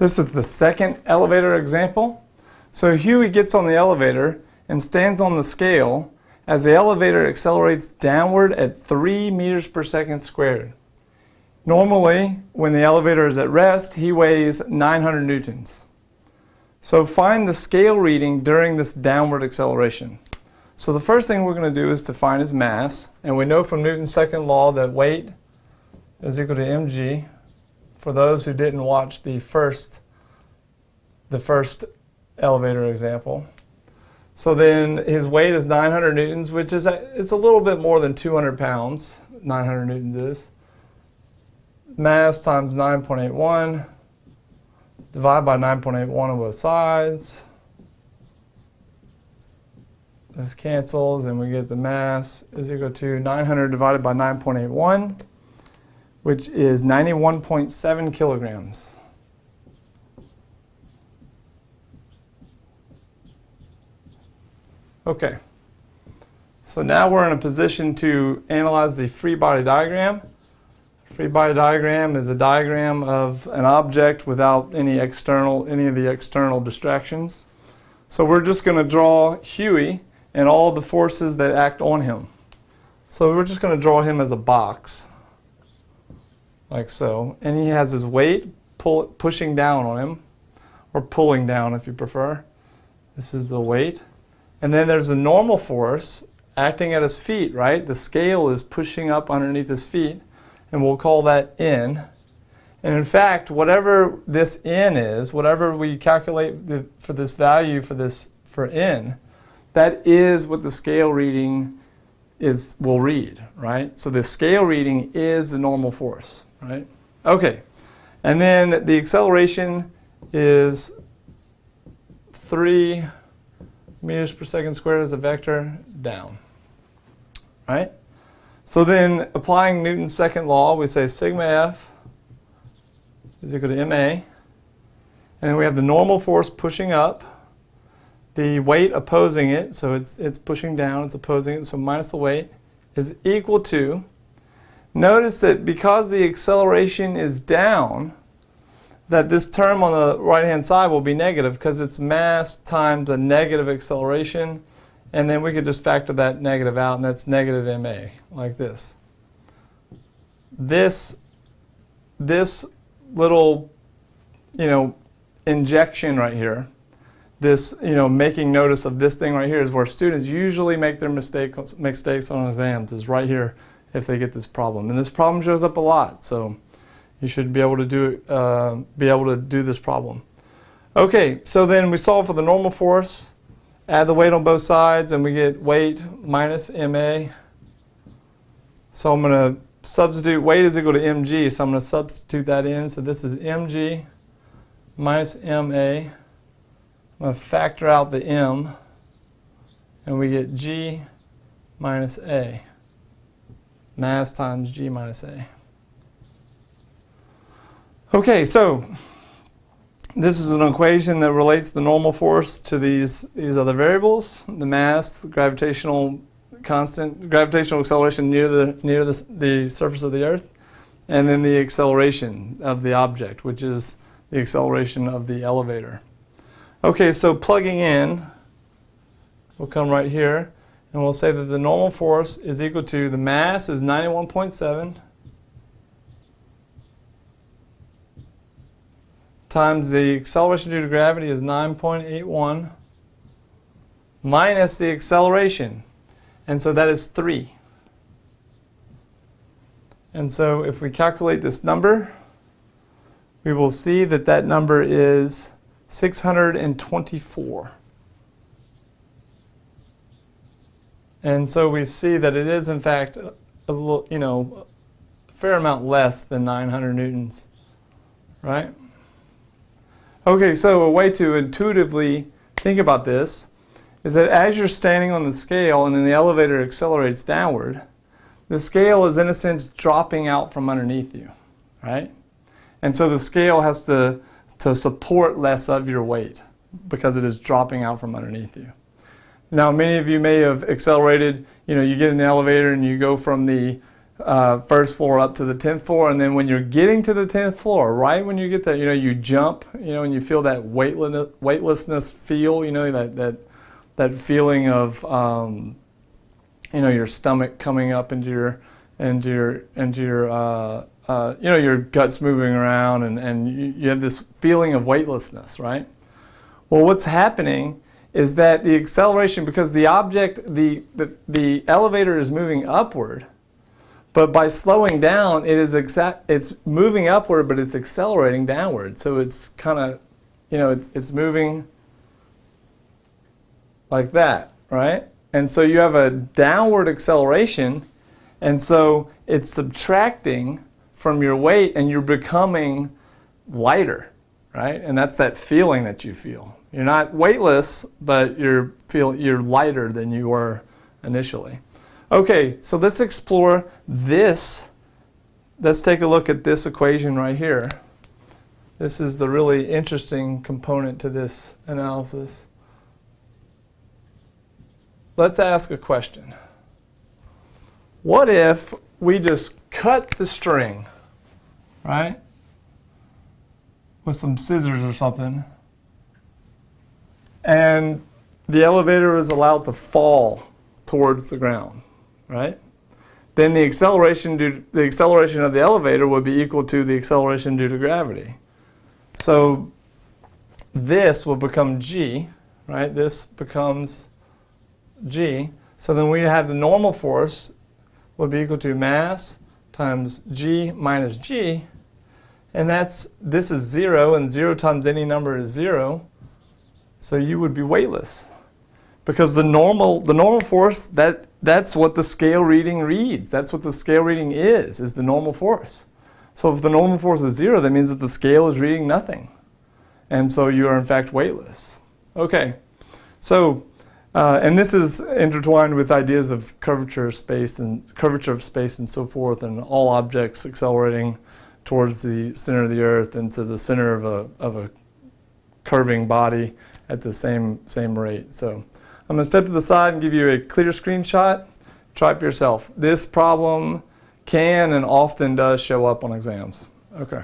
This is the second elevator example. So Huey gets on the elevator and stands on the scale as the elevator accelerates downward at 3 meters per second squared. Normally, when the elevator is at rest, he weighs 900 newtons. So find the scale reading during this downward acceleration. So the first thing we're going to do is to find his mass. And we know from Newton's second law that weight is equal to mg. For those who didn't watch the first elevator example. So then his weight is 900 newtons, which is it's a little bit more than 200 pounds. 900 newtons is. Mass times 9.81. Divide by 9.81 on both sides. This cancels and we get the mass is equal to 900 divided by 9.81, which is 91.7 kilograms. Okay, so now we're in a position to analyze the free body diagram. Free body diagram is a diagram of an object without any of the external distractions. So we're just going to draw Huey and all the forces that act on him. So we're just going to draw him as a box, like so. And he has his weight pushing down on him, or pulling down if you prefer. This is the weight. And then there's the normal force acting at his feet, right? The scale is pushing up underneath his feet, and we'll call that N. And in fact, whatever this N is, whatever we calculate for this value for N, that is what the scale reading will read, right? So the scale reading is the normal force, right? Okay, and then the acceleration is 3 meters per second squared as a vector down, right? So then applying Newton's second law, we say sigma F is equal to ma, and then we have the normal force pushing up, the weight opposing it, so it's pushing down, it's opposing it, so minus the weight is equal to, notice that because the acceleration is down, that this term on the right-hand side will be negative because it's mass times a negative acceleration, and then we could just factor that negative out, and that's negative ma, like this. This little, injection right here, this, making notice of this thing right here is where students usually make their mistakes on exams, is right here if they get this problem. And this problem shows up a lot, so you should be able to do this problem. Okay, so then we solve for the normal force, add the weight on both sides, and we get weight minus ma. So I'm going to substitute, weight is equal to mg, so I'm going to substitute that in. So this is mg minus ma. I'm going to factor out the m, and we get g minus a. Mass times g minus a. Okay, so this is an equation that relates the normal force to these other variables: the mass, the gravitational constant, gravitational acceleration near the surface of the Earth, and then the acceleration of the object, which is the acceleration of the elevator. Okay, so plugging in, we'll come right here, and we'll say that the normal force is equal to, the mass is 91.7 times the acceleration due to gravity is 9.81 minus the acceleration, and so that is 3. And so if we calculate this number, we will see that that number is 624. And so we see that it is in fact a little, a fair amount less than 900 newtons, right? Okay, so a way to intuitively think about this is that as you're standing on the scale and then the elevator accelerates downward, the scale is in a sense dropping out from underneath you, right? And so the scale has to support less of your weight because it is dropping out from underneath you. Now, many of you may have accelerated, you get in an elevator and you go from the first floor up to the 10th floor, and then when you're getting to the 10th floor, right when you get there, you jump, and you feel that weightlessness feel, that feeling of, your stomach coming up into your your guts moving around, and you have this feeling of weightlessness, right? Well, what's happening is that the acceleration, because the the elevator is moving upward, but by slowing down, it's moving upward, but it's accelerating downward. So it's kind of, it's moving like that, right? And so you have a downward acceleration, and so it's subtracting from your weight, and you're becoming lighter, right? And that's that feeling that you feel. You're not weightless, but you're lighter than you were initially. Okay, so let's explore this. Let's take a look at this equation right here. This is the really interesting component to this analysis. Let's ask a question. What if we just cut the string, right, with some scissors or something, and the elevator is allowed to fall towards the ground, right? Then the acceleration of the elevator would be equal to the acceleration due to gravity. So this will become g, right? This becomes g. So then we have the normal force would be equal to mass times g minus g, and this is 0, and 0 times any number is 0. So you would be weightless, because the normal force, that's what the scale reading reads. That's what the scale reading is the normal force. So if the normal force is 0, that means that the scale is reading nothing, and so you are in fact weightless. Okay, so and this is intertwined with ideas of curvature of space and so forth, and all objects accelerating towards the center of the Earth and to the center of a curving body at the same rate. So I'm going to step to the side and give you a clear screenshot. Try it for yourself. This problem can and often does show up on exams. Okay.